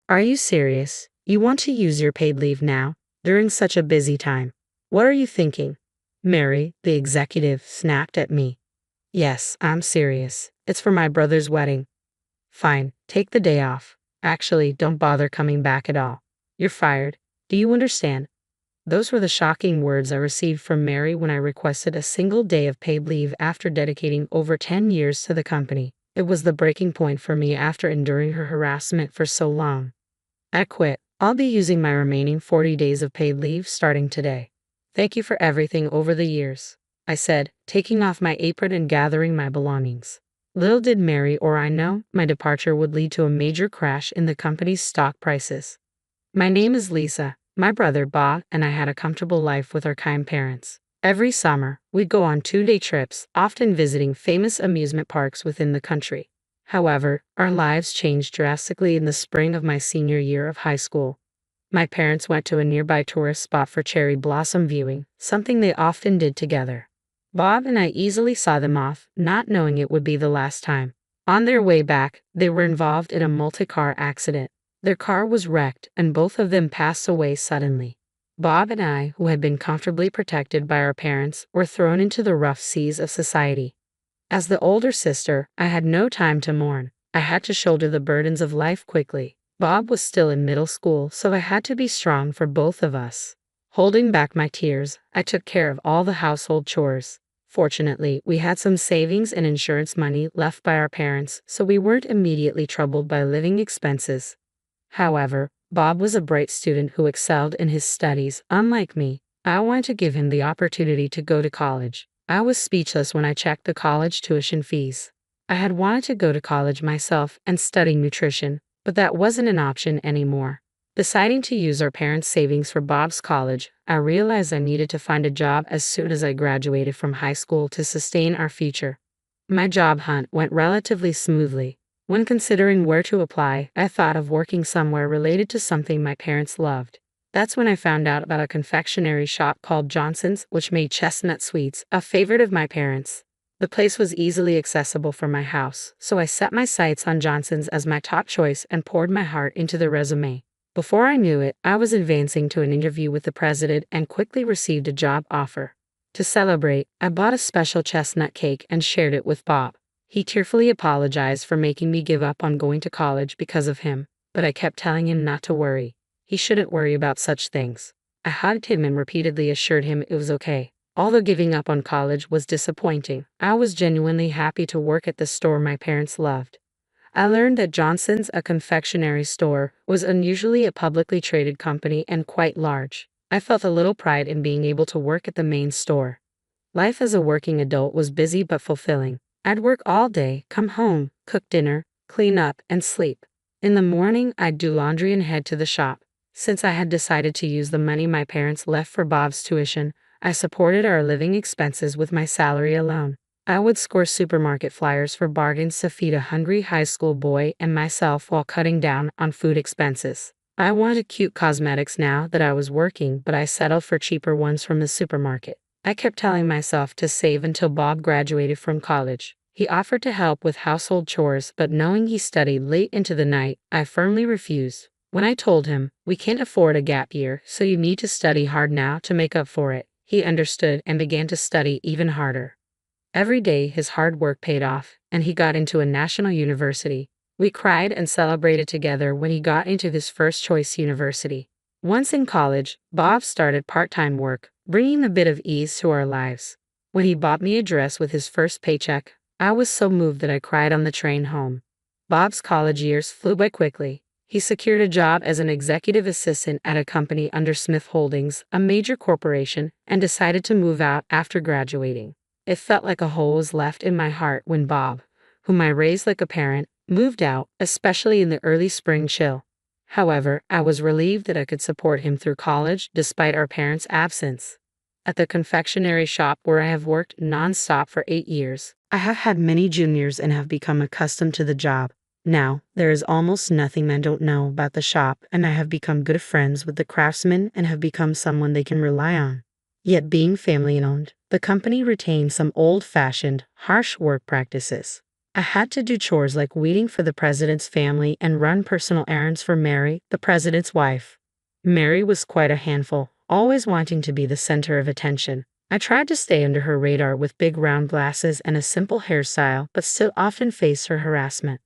Are you serious? You want to use your paid leave now, during such a busy time? What are you thinking? Mary, the executive, snapped at me. Yes, I'm serious. It's for my brother's wedding. Fine, take the day off. Actually, don't bother coming back at all. You're fired. Do you understand? Those were the shocking words I received from Mary when I requested a single day of paid leave after dedicating over 10 years to the company. It was the breaking point for me after enduring her harassment for so long. I quit. I'll be using my remaining 40 days of paid leave starting today. Thank you for everything over the years, I said, taking off my apron and gathering my belongings. Little did Mary or I know, my departure would lead to a major crash in the company's stock prices. My name is Lisa. My brother Bob and I had a comfortable life with our kind parents. Every summer, we'd go on 2-day trips, often visiting famous amusement parks within the country. However, our lives changed drastically in the spring of my senior year of high school. My parents went to a nearby tourist spot for cherry blossom viewing, something they often did together. Bob and I easily saw them off, not knowing it would be the last time. On their way back, they were involved in a multi-car accident. Their car was wrecked, and both of them passed away suddenly. Bob and I, who had been comfortably protected by our parents, were thrown into the rough seas of society. As the older sister, I had no time to mourn. I had to shoulder the burdens of life quickly. Bob was still in middle school, so I had to be strong for both of us. Holding back my tears, I took care of all the household chores. Fortunately, we had some savings and insurance money left by our parents, so we weren't immediately troubled by living expenses. However, Bob was a bright student who excelled in his studies. Unlike me, I wanted to give him the opportunity to go to college. I was speechless when I checked the college tuition fees. I had wanted to go to college myself and study nutrition, but that wasn't an option anymore. Deciding to use our parents' savings for Bob's college, I realized I needed to find a job as soon as I graduated from high school to sustain our future. My job hunt went relatively smoothly. When considering where to apply, I thought of working somewhere related to something my parents loved. That's when I found out about a confectionery shop called Johnson's, which made chestnut sweets, a favorite of my parents. The place was easily accessible from my house, so I set my sights on Johnson's as my top choice and poured my heart into the resume. Before I knew it, I was advancing to an interview with the president and quickly received a job offer. To celebrate, I bought a special chestnut cake and shared it with Bob. He tearfully apologized for making me give up on going to college because of him, but I kept telling him not to worry. He shouldn't worry about such things. I hugged him and repeatedly assured him it was okay. Although giving up on college was disappointing, I was genuinely happy to work at the store my parents loved. I learned that Johnson's, a confectionery store, was unusually a publicly traded company and quite large. I felt a little pride in being able to work at the main store. Life as a working adult was busy but fulfilling. I'd work all day, come home, cook dinner, clean up, and sleep. In the morning, I'd do laundry and head to the shop. Since I had decided to use the money my parents left for Bob's tuition, I supported our living expenses with my salary alone. I would score supermarket flyers for bargains to feed a hungry high school boy and myself while cutting down on food expenses. I wanted cute cosmetics now that I was working, but I settled for cheaper ones from the supermarket. I kept telling myself to save until Bob graduated from college. He offered to help with household chores, but knowing he studied late into the night, I firmly refused. When I told him, "We can't afford a gap year, so you need to study hard now to make up for it," he understood and began to study even harder. Every day his hard work paid off, and he got into a national university. We cried and celebrated together when he got into his first choice university. Once in college, Bob started part-time work, bringing a bit of ease to our lives. When he bought me a dress with his first paycheck, I was so moved that I cried on the train home. Bob's college years flew by quickly. He secured a job as an executive assistant at a company under Smith Holdings, a major corporation, and decided to move out after graduating. It felt like a hole was left in my heart when Bob, whom I raised like a parent, moved out, especially in the early spring chill. However, I was relieved that I could support him through college despite our parents' absence. At the confectionery shop where I have worked non-stop for 8 years, I have had many juniors and have become accustomed to the job. Now, there is almost nothing I don't know about the shop, and I have become good friends with the craftsmen and have become someone they can rely on. Yet being family-owned, the company retains some old-fashioned, harsh work practices. I had to do chores like weeding for the president's family and run personal errands for Mary, the president's wife. Mary was quite a handful, always wanting to be the center of attention. I tried to stay under her radar with big round glasses and a simple hairstyle, but still often faced her harassment.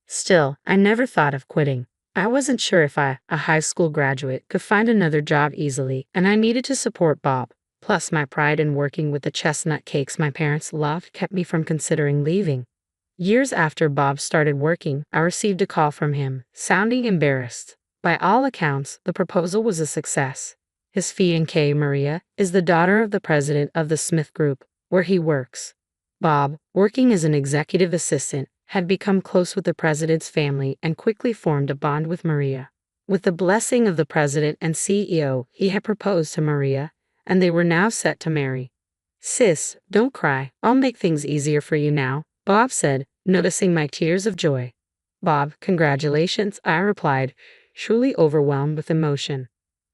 Still, I never thought of quitting. I wasn't sure if I, a high school graduate, could find another job easily, and I needed to support Bob. Plus, my pride in working with the chestnut cakes my parents loved kept me from considering leaving. Years after Bob started working, I received a call from him, sounding embarrassed. By all accounts, the proposal was a success. His fiancée, Maria, is the daughter of the president of the Smith Group, where he works. Bob, working as an executive assistant, had become close with the president's family and quickly formed a bond with Maria. With the blessing of the president and CEO, he had proposed to Maria, and they were now set to marry. "Sis, don't cry. I'll make things easier for you now," Bob said, noticing my tears of joy. "Bob, congratulations," I replied, truly overwhelmed with emotion.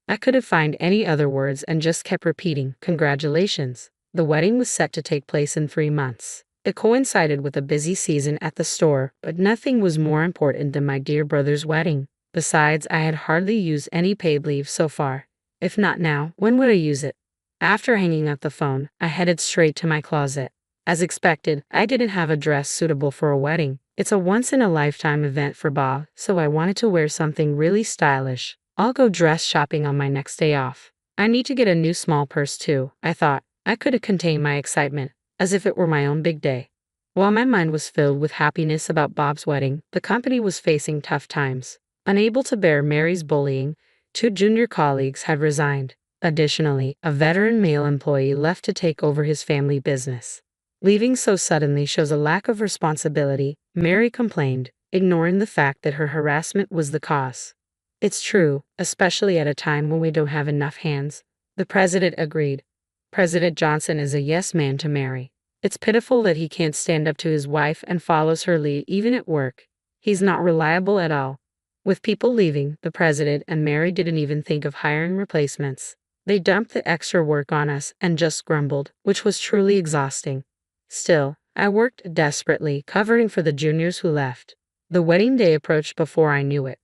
I couldn't find any other words and just kept repeating, "Congratulations." The wedding was set to take place in 3 months. It coincided with a busy season at the store, but nothing was more important than my dear brother's wedding. Besides, I had hardly used any paid leave so far. If not now, when would I use it? After hanging up the phone, I headed straight to my closet. As expected, I didn't have a dress suitable for a wedding. It's a once-in-a-lifetime event for Bob, so I wanted to wear something really stylish. I'll go dress shopping on my next day off. I need to get a new small purse too, I thought. I couldn't contain my excitement, as if it were my own big day. While my mind was filled with happiness about Bob's wedding, the company was facing tough times. Unable to bear Mary's bullying, 2 junior colleagues had resigned. Additionally, a veteran male employee left to take over his family business. Leaving so suddenly shows a lack of responsibility, Mary complained, ignoring the fact that her harassment was the cause. "It's true, especially at a time when we don't have enough hands," the president agreed. President Johnson is a yes man to Mary. It's pitiful that he can't stand up to his wife and follows her lead even at work. He's not reliable at all. With people leaving, the president and Mary didn't even think of hiring replacements. They dumped the extra work on us and just grumbled, which was truly exhausting. Still, I worked desperately, covering for the juniors who left. The wedding day approached before I knew it.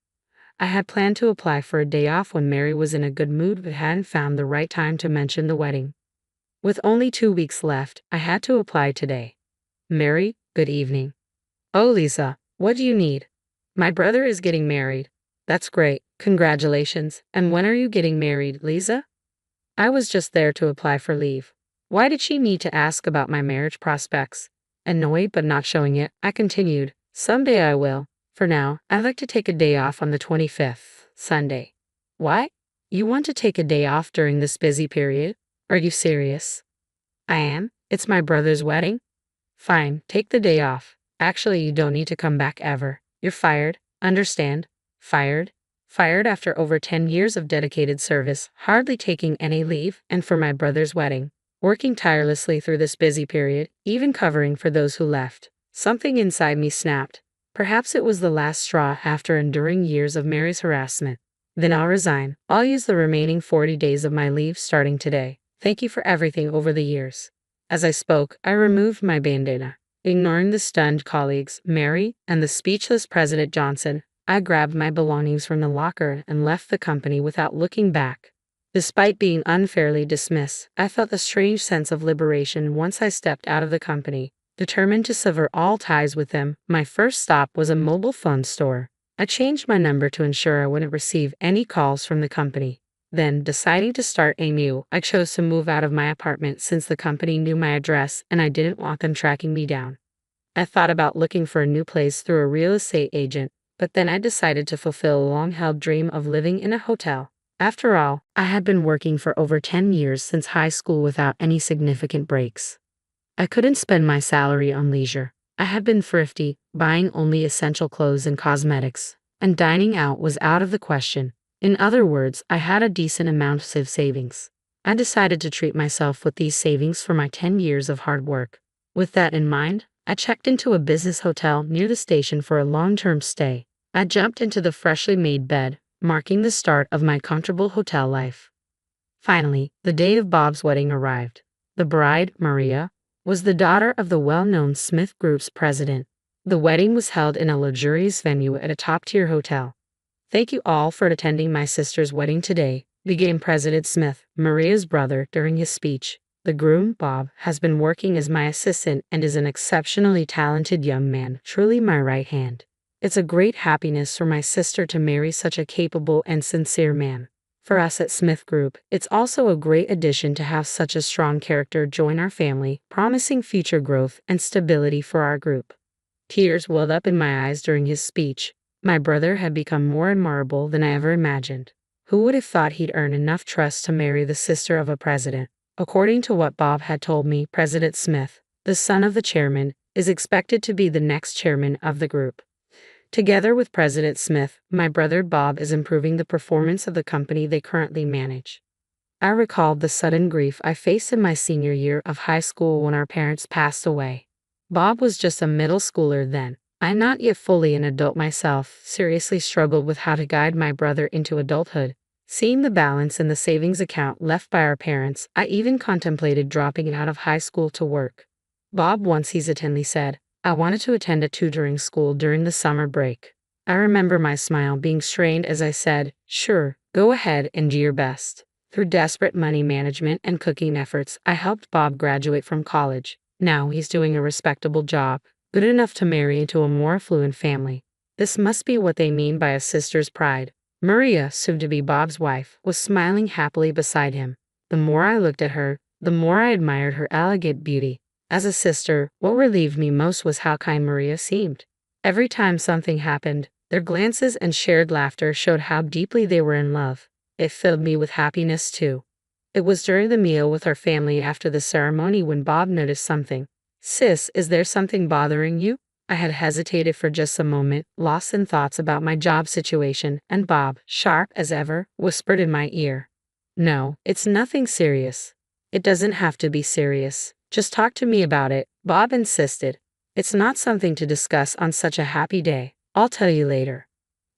I had planned to apply for a day off when Mary was in a good mood but hadn't found the right time to mention the wedding. With only 2 weeks left, I had to apply today. "Mary, good evening." "Oh, Lisa, what do you need?" "My brother is getting married." "That's great. Congratulations. And when are you getting married, Lisa?" I was just there to apply for leave. Why did she need to ask about my marriage prospects? Annoyed but not showing it, I continued, "Someday I will. For now, I'd like to take a day off on the 25th, Sunday." "What? You want to take a day off during this busy period? Are you serious?" "I am. It's my brother's wedding." "Fine, take the day off. Actually, you don't need to come back ever. You're fired. Understand? Fired. Fired after over 10 years of dedicated service, hardly taking any leave, and for my brother's wedding. Working tirelessly through this busy period, even covering for those who left." Something inside me snapped. Perhaps it was the last straw after enduring years of Mary's harassment. "Then I'll resign. I'll use the remaining 40 days of my leave starting today. Thank you for everything over the years." As I spoke, I removed my bandana. Ignoring the stunned colleagues, Mary, and the speechless President Johnson, I grabbed my belongings from the locker and left the company without looking back. Despite being unfairly dismissed, I felt a strange sense of liberation once I stepped out of the company. Determined to sever all ties with them, my first stop was a mobile phone store. I changed my number to ensure I wouldn't receive any calls from the company. Then, deciding to start anew, I chose to move out of my apartment since the company knew my address and I didn't want them tracking me down. I thought about looking for a new place through a real estate agent, but then I decided to fulfill a long-held dream of living in a hotel. After all, I had been working for over 10 years since high school without any significant breaks. I couldn't spend my salary on leisure. I had been thrifty, buying only essential clothes and cosmetics, and dining out was out of the question. In other words, I had a decent amount of savings. I decided to treat myself with these savings for my 10 years of hard work. With that in mind, I checked into a business hotel near the station for a long-term stay. I jumped into the freshly made bed, marking the start of my comfortable hotel life. Finally, the day of Bob's wedding arrived. The bride, Maria, was the daughter of the well-known Smith Group's president. The wedding was held in a luxurious venue at a top-tier hotel. Thank you all for attending my sister's wedding today, began President Smith, Maria's brother, during his speech. The groom, Bob, has been working as my assistant and is an exceptionally talented young man, truly my right hand. It's a great happiness for my sister to marry such a capable and sincere man. For us at Smith Group, it's also a great addition to have such a strong character join our family, promising future growth and stability for our group. Tears welled up in my eyes during his speech. My brother had become more admirable than I ever imagined. Who would have thought he'd earn enough trust to marry the sister of a president? According to what Bob had told me, President Smith, the son of the chairman, is expected to be the next chairman of the group. Together with President Smith, my brother Bob is improving the performance of the company they currently manage. I recalled the sudden grief I faced in my senior year of high school when our parents passed away. Bob was just a middle schooler then. I, not yet fully an adult myself, seriously struggled with how to guide my brother into adulthood. Seeing the balance in the savings account left by our parents, I even contemplated dropping out of high school to work. Bob once hesitantly said, I wanted to attend a tutoring school during the summer break. I remember my smile being strained as I said, sure, go ahead and do your best. Through desperate money management and cooking efforts, I helped Bob graduate from college. Now he's doing a respectable job, good enough to marry into a more affluent family. This must be what they mean by a sister's pride. Maria, soon to be Bob's wife, was smiling happily beside him. The more I looked at her, the more I admired her elegant beauty. As a sister, what relieved me most was how kind Maria seemed. Every time something happened, their glances and shared laughter showed how deeply they were in love. It filled me with happiness too. It was during the meal with our family after the ceremony when Bob noticed something. Sis, is there something bothering you? I had hesitated for just a moment, lost in thoughts about my job situation, and Bob, sharp as ever, whispered in my ear. No, it's nothing serious. It doesn't have to be serious. Just talk to me about it, Bob insisted. It's not something to discuss on such a happy day. I'll tell you later.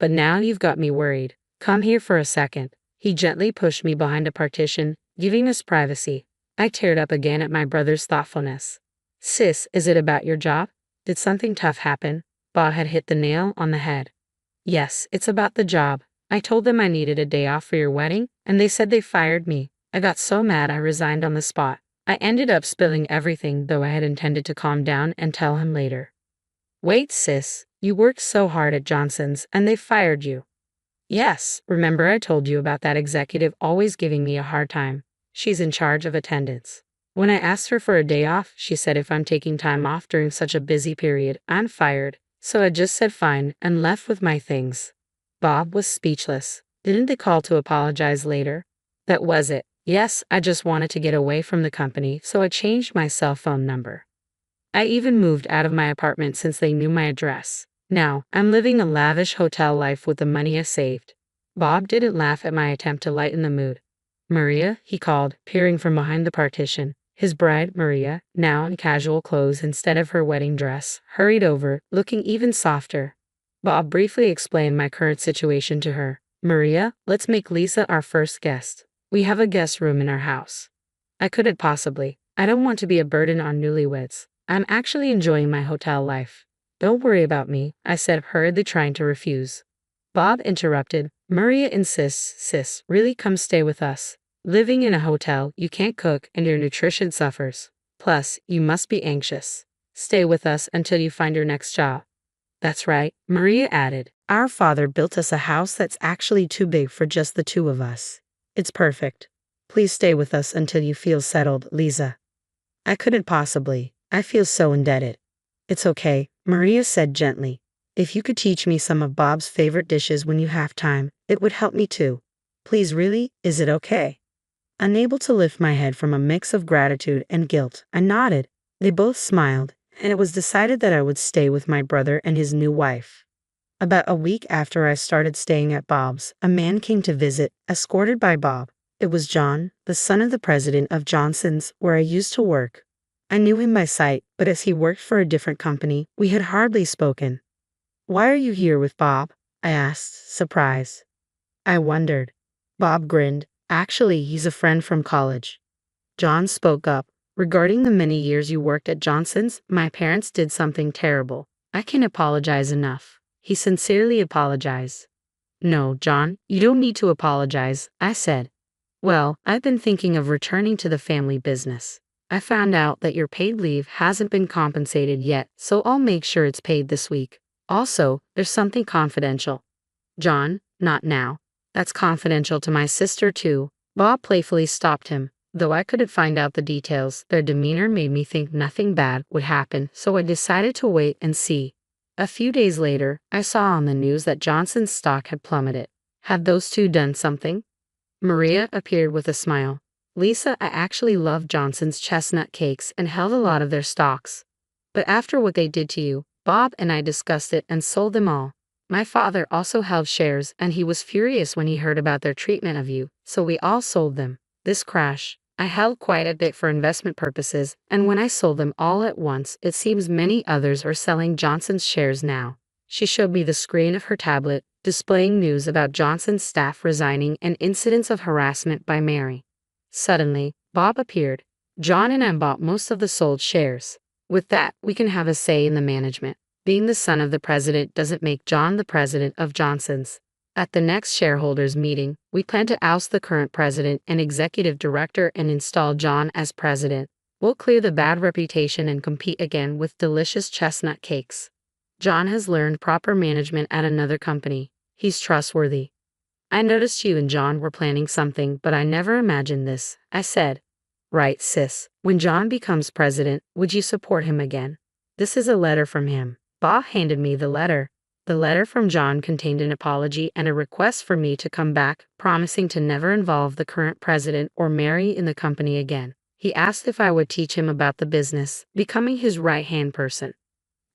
But now you've got me worried. Come here for a second. He gently pushed me behind a partition, giving us privacy. I teared up again at my brother's thoughtfulness. Sis, is it about your job? Did something tough happen? Bob had hit the nail on the head. Yes, it's about the job. I told them I needed a day off for your wedding, and they said they fired me. I got so mad I resigned on the spot. I ended up spilling everything, though I had intended to calm down and tell him later. Wait, sis, you worked so hard at Johnson's, and they fired you. Yes, remember I told you about that executive always giving me a hard time. She's in charge of attendance. When I asked her for a day off, she said if I'm taking time off during such a busy period, I'm fired. So I just said fine and left with my things. Bob was speechless. Didn't they call to apologize later? That was it. Yes, I just wanted to get away from the company, so I changed my cell phone number. I even moved out of my apartment since they knew my address. Now, I'm living a lavish hotel life with the money I saved. Bob didn't laugh at my attempt to lighten the mood. Maria, he called, peering from behind the partition. His bride, Maria, now in casual clothes instead of her wedding dress, hurried over, looking even softer. Bob briefly explained my current situation to her. Maria, let's make Lisa our first guest. We have a guest room in our house. I couldn't possibly. I don't want to be a burden on newlyweds. I'm actually enjoying my hotel life. Don't worry about me, I said, hurriedly trying to refuse. Bob interrupted. Maria insists, sis, really come stay with us. Living in a hotel, you can't cook and your nutrition suffers. Plus, you must be anxious. Stay with us until you find your next job. That's right, Maria added. Our father built us a house that's actually too big for just the two of us. It's perfect. Please stay with us until you feel settled, Lisa. I couldn't possibly. I feel so indebted. It's okay, Maria said gently. If you could teach me some of Bob's favorite dishes when you have time, it would help me too. Please, really, is it okay? Unable to lift my head from a mix of gratitude and guilt, I nodded. They both smiled, and it was decided that I would stay with my brother and his new wife. About a week after I started staying at Bob's, a man came to visit, escorted by Bob. It was John, the son of the president of Johnson's, where I used to work. I knew him by sight, but as he worked for a different company, we had hardly spoken. Why are you here with Bob? I asked, surprised. I wondered. Bob grinned. Actually, he's a friend from college. John spoke up. Regarding the many years you worked at Johnson's, my parents did something terrible. I can't apologize enough. He sincerely apologized. No, John, you don't need to apologize, I said. Well, I've been thinking of returning to the family business. I found out that your paid leave hasn't been compensated yet, so I'll make sure it's paid this week. Also, there's something confidential. John, not now. That's confidential to my sister too. Bob playfully stopped him. Though I couldn't find out the details, their demeanor made me think nothing bad would happen, so I decided to wait and see. A few days later, I saw on the news that Johnson's stock had plummeted. Had those two done something? Maria appeared with a smile. Lisa, I actually loved Johnson's chestnut cakes and held a lot of their stocks. But after what they did to you, Bob and I discussed it and sold them all. My father also held shares and he was furious when he heard about their treatment of you, so we all sold them. This crash, I held quite a bit for investment purposes, and when I sold them all at once, it seems many others are selling Johnson's shares now. She showed me the screen of her tablet, displaying news about Johnson's staff resigning and incidents of harassment by Mary. Suddenly, Bob appeared. John and I bought most of the sold shares. With that, we can have a say in the management. Being the son of the president doesn't make John the president of Johnson's. At the next shareholders meeting, we plan to oust the current president and executive director and install John as president. We'll clear the bad reputation and compete again with delicious chestnut cakes. John has learned proper management at another company. He's trustworthy. I noticed you and John were planning something, but I never imagined this, I said. Right, sis. When John becomes president, would you support him again? This is a letter from him. Bob handed me the letter. The letter from John contained an apology and a request for me to come back, promising to never involve the current president or Mary in the company again. He asked if I would teach him about the business, becoming his right-hand person.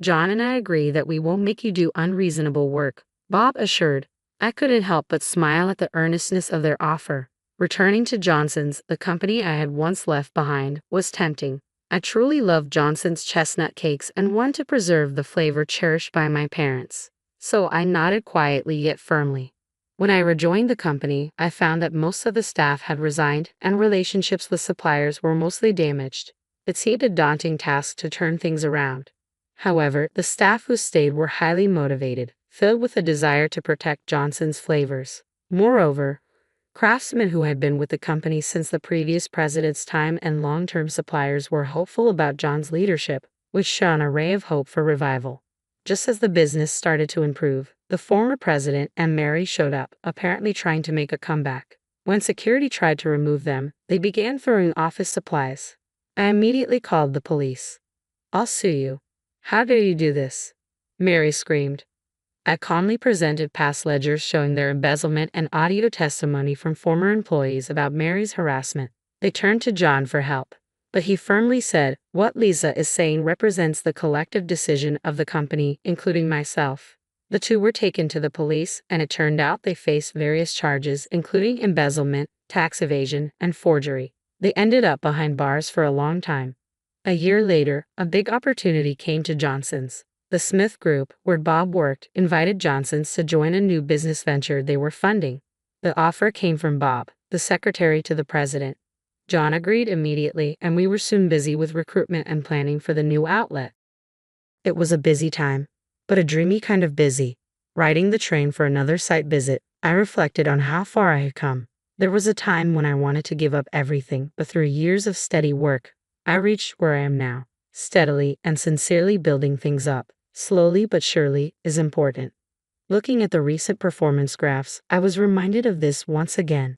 John and I agree that we won't make you do unreasonable work, Bob assured. I couldn't help but smile at the earnestness of their offer. Returning to Johnson's, the company I had once left behind, was tempting. I truly loved Johnson's chestnut cakes and wanted to preserve the flavor cherished by my parents. So I nodded quietly yet firmly. When I rejoined the company, I found that most of the staff had resigned and relationships with suppliers were mostly damaged. It seemed a daunting task to turn things around. However, the staff who stayed were highly motivated, filled with a desire to protect Johnson's flavors. Moreover, craftsmen who had been with the company since the previous president's time and long-term suppliers were hopeful about John's leadership, which shone a ray of hope for revival. Just as the business started to improve, the former president and Mary showed up, apparently trying to make a comeback. When security tried to remove them, they began throwing office supplies. I immediately called the police. I'll sue you. How dare you do this? Mary screamed. I calmly presented past ledgers showing their embezzlement and audio testimony from former employees about Mary's harassment. They turned to John for help, but he firmly said, "What Lisa is saying represents the collective decision of the company, including myself." The two were taken to the police, and it turned out they faced various charges, including embezzlement, tax evasion, and forgery. They ended up behind bars for a long time. A year later, a big opportunity came to Johnson's. The Smith Group, where Bob worked, invited Johnson's to join a new business venture they were funding. The offer came from Bob, the secretary to the president. John agreed immediately, and we were soon busy with recruitment and planning for the new outlet. It was a busy time, but a dreamy kind of busy. Riding the train for another site visit, I reflected on how far I had come. There was a time when I wanted to give up everything, but through years of steady work, I reached where I am now. Steadily and sincerely building things up, slowly but surely, is important. Looking at the recent performance graphs, I was reminded of this once again.